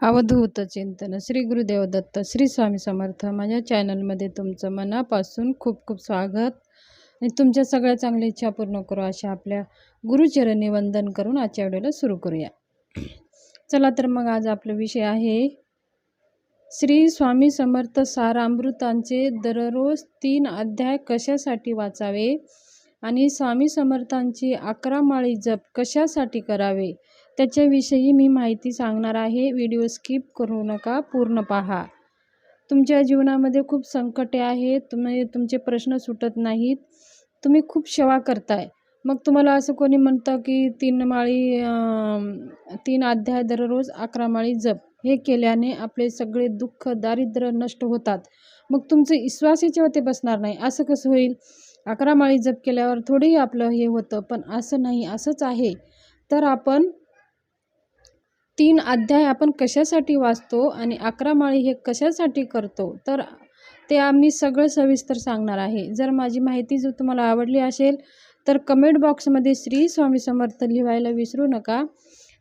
अवधूत चिंतन श्री गुरुदेव दत्त श्री स्वामी समर्थ माझ्या चॅनलमध्ये तुमचं मनापासून खूप खूप स्वागत आणि तुमच्या सगळ्या चांगल्या इच्छा पूर्ण करू अशा आपल्या गुरुचरणी वंदन करून आजच्या व्हिडिओला सुरू करूया। चला तर मग आज आपला विषय आहे श्री स्वामी समर्थ सारामृतांचे दररोज 3 अध्याय कशासाठी वाचावे आणि स्वामी समर्थांची 11 माळी जप कशासाठी करावे त्याच्याविषयी मी माहिती सांगणार आहे। व्हिडिओ स्किप करू नका, पूर्ण पहा। तुमच्या जीवनामध्ये खूप संकटे आहेत, तुमचे प्रश्न सुटत नाहीत, तुम्ही खूप सेवा करताय, मग तुम्हाला असं कोणी म्हणतं की 3 अध्याय दररोज 11 माळी जप हे केल्याने आपले सगळे दुःख दारिद्र्य नष्ट होतात, मग तुमचे विश्वास याच्यावरती बसणार नाही, असं कसं होईल? 11 माळी जप केल्यावर थोडंही आपलं हे होतं, पण असं नाही, असंच आहे। तर आपण 3 अध्याय आपण कशासाठी वाचतो आणि 11 माळी हे कशासाठी करतो, तर ते आम्ही सगळं सविस्तर सांगणार आहे। जर माझी माहिती जर तुम्हाला आवडली असेल तर कमेंट बॉक्समध्ये श्री स्वामी समर्थ लिहायला विसरू नका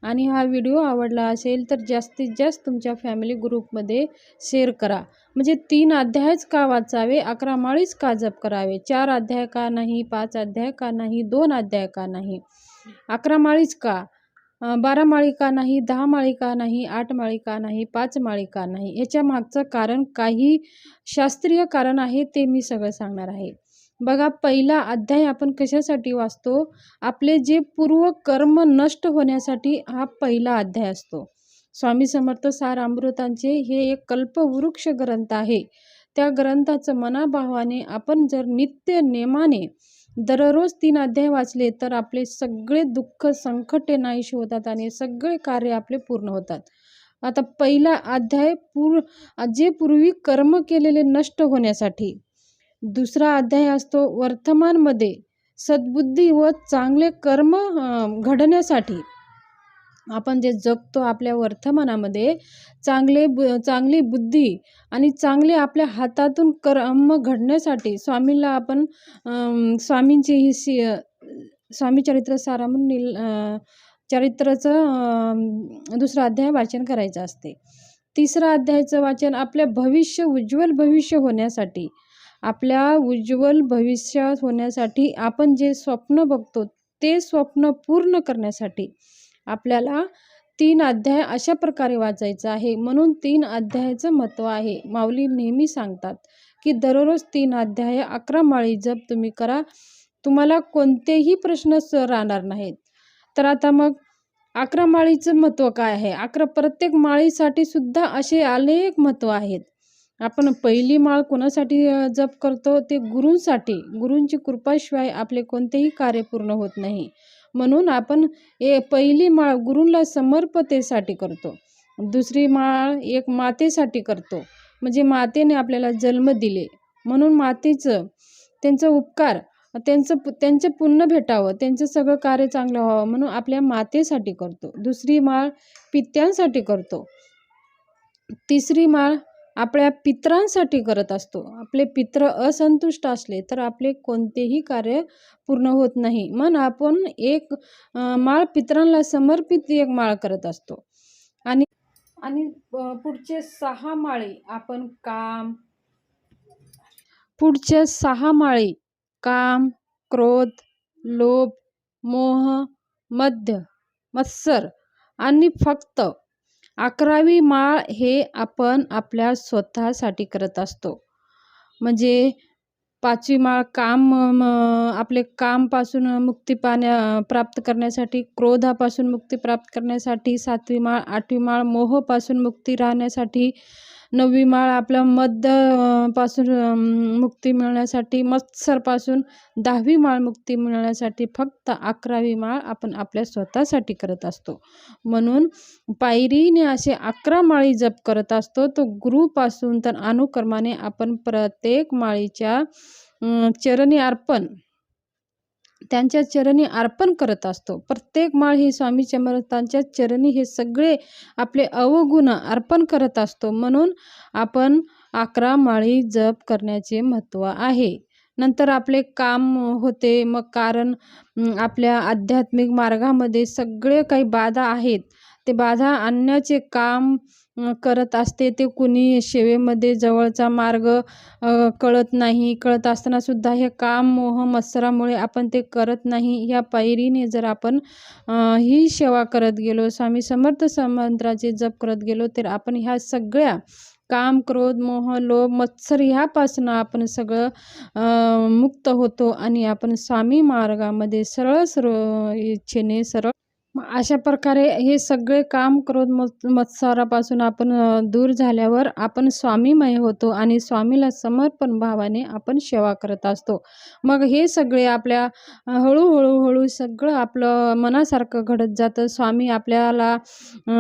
आणि हा व्हिडिओ आवडला असेल तर जास्तीत जास्त तुमच्या फॅमिली ग्रुपमध्ये शेअर करा। म्हणजे 3 अध्यायच का वाचावे, 11 माळीच का जप करावे, 4 अध्याय का नाही, 5 अध्याय का नाही, 2 अध्याय का नाही, 11 माळीच का, 12 माळी का नाही, 10 माळी का नाही, 8 माळी का नाही, 5 माळी का नाही, याच्या मागचं कारण काही शास्त्रीय कारण आहे, ते मी सगळं सांगणार आहे। बघा, पहिला अध्याय आपण कशासाठी वाचतो, आपले जे पूर्व कर्म नष्ट होण्यासाठी हा पहिला अध्याय असतो। स्वामी समर्थ सारामृतांचे हे एक कल्पवृक्ष ग्रंथ आहे। त्या ग्रंथाचं मनाभावाने आपण जर नित्य नेमाने दररोज 3 अध्याय वाचले तर आपले सगळे दुःख संकटे नाहीशी होतात आणि सगळे कार्य आपले पूर्ण होतात। आता पहिला अध्याय जे पूर्वी कर्म केलेले नष्ट होण्यासाठी, दुसरा अध्याय असतो वर्तमानमध्ये सद्बुद्धी व चांगले कर्म घडण्यासाठी। आपण जे जगतो आपल्या वर्तमानामध्ये चांगली बुद्धी आणि चांगले आपल्या हातातून कर्म घडण्यासाठी स्वामींना आपण स्वामींची ही स्वामी चरित्र सारामृत चरित्राचं दुसरा अध्याय वाचन करायचं असते। तिसरा अध्यायाचं वाचन आपल्या उज्ज्वल भविष्य होण्यासाठी, आपल्या उज्ज्वल भविष्य होण्यासाठी आपण जे स्वप्न बघतो ते स्वप्न पूर्ण करण्यासाठी आपल्याला 3 अध्याय अशा प्रकारे वाचायचं आहे। म्हणून 3 अध्यायाचं महत्त्व आहे। माऊली नेहमी सांगतात की दररोज 3 अध्याय 11 माळी जप तुम्ही करा, तुम्हाला कोणतेही प्रश्न राहणार नाहीत। तर आता मग 11 माळीचं महत्त्व काय आहे? प्रत्येक माळीसाठी सुद्धा असे अनेक महत्त्व आहेत। आपण पहिली माळ कोणासाठी जप करतो, ते गुरूंसाठी। गुरूंची कृपाशिवाय आपले कोणतेही कार्य पूर्ण होत नाही, म्हणून आपण पहिली माळ गुरूंना समर्पतेसाठी करतो। दुसरी माळ एक मातेसाठी करतो, म्हणजे मातेने आपल्याला जन्म दिले म्हणून मातेचं त्यांचं उपकार त्यांचं पुण्य भेटावं, त्यांचं सगळं कार्य चांगलं व्हावं म्हणून आपल्या मातेसाठी करतो। दुसरी माळ पित्यांसाठी करतो। तिसरी माळ आपल्या पितरांसाठी करत असतो। आपले पित्र असंतुष्ट असले तर आपले कोणतेही कार्य पूर्ण होत नाही, म्हणून आपण एक माळ पितरांना समर्पित एक माळ करत असतो। आणि पुढचे 6 माळी आपण पुढच्या 6 माळी काम, क्रोध, लोभ, मोह, मत्सर आणि फक्त 11वी माळ हे आपण आपल्या स्वतःसाठी करत असतो। म्हणजे 5वी माळ आपले कामपासून मुक्ती प्राप्त करण्यासाठी, क्रोधापासून मुक्ती प्राप्त करण्यासाठी, 7वी माळ 8वी माळ मोहापासून मुक्ती राहण्यासाठी, 9वी माळ आपल्या पासून मुक्ती मिळण्यासाठी, मत्सरपासून 10वी माळ मुक्ती मिळण्यासाठी, फक्त 11वी माळ आपण आपल्या स्वतःसाठी करत असतो। म्हणून पायरीने असे 11 माळी जप करत असतो। तो गुरुपासून तर अनुक्रमाने आपण प्रत्येक माळीच्या त्यांच्या चरणी अर्पण करत असतो। प्रत्येक माळ ही स्वामी समर्थांच्या चरणी हे सगळे आपले अवगुण अर्पण करत असतो, म्हणून आपण 11 माळी जप करण्याचे महत्त्व आहे। नंतर आपले काम होते, मग कारण आपल्या आध्यात्मिक मार्गामध्ये सगळे काही बाधा आहेत, ते बाधा आणण्याचे काम करत असते ते कुणी सेवेमध्ये जवळचा मार्ग कळत नाही. कळत असतानासुद्धा हे काम, मोह, मत्सरामुळे आपण ते करत नाही. ह्या पायरीने जर आपण ही सेवा करत गेलो, स्वामी समर्थ मंत्राचे जप करत गेलो, तर आपण ह्या सगळ्या काम, क्रोध, मोह, लोभ, मत्सर ह्यापासून आपण सगळं मुक्त होतो आणि आपण स्वामी मार्गामध्ये सरळ सरळ इच्छेने सरळ अशा प्रकारे हे सगळे काम, क्रोध, मत्सरापासून आपण दूर झाल्यावर आपण स्वामीमय होतो आणि स्वामीला समर्पण भावाने आपण सेवा करत असतो. मग हे सगळे आपल्या हळू सगळं आपलं मनासारखं घडत जातं. स्वामी आपल्याला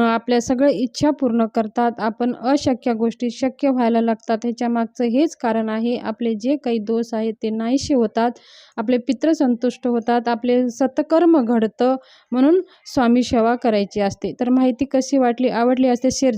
आपल्या सगळ्या इच्छा पूर्ण करतात. आपण अशक्य गोष्टी शक्य व्हायला लागतात. ह्याच्यामागचं हेच कारण आहे. आपले जे काही दोष आहेत ते नाहीसे होतात. आपले पितृ संतुष्ट होतात. आपले सत्कर्म घडतं. म्हणून स्वामी सेवा करायची असते. तर माहिती कशी वाटली, आवडली असते शेअर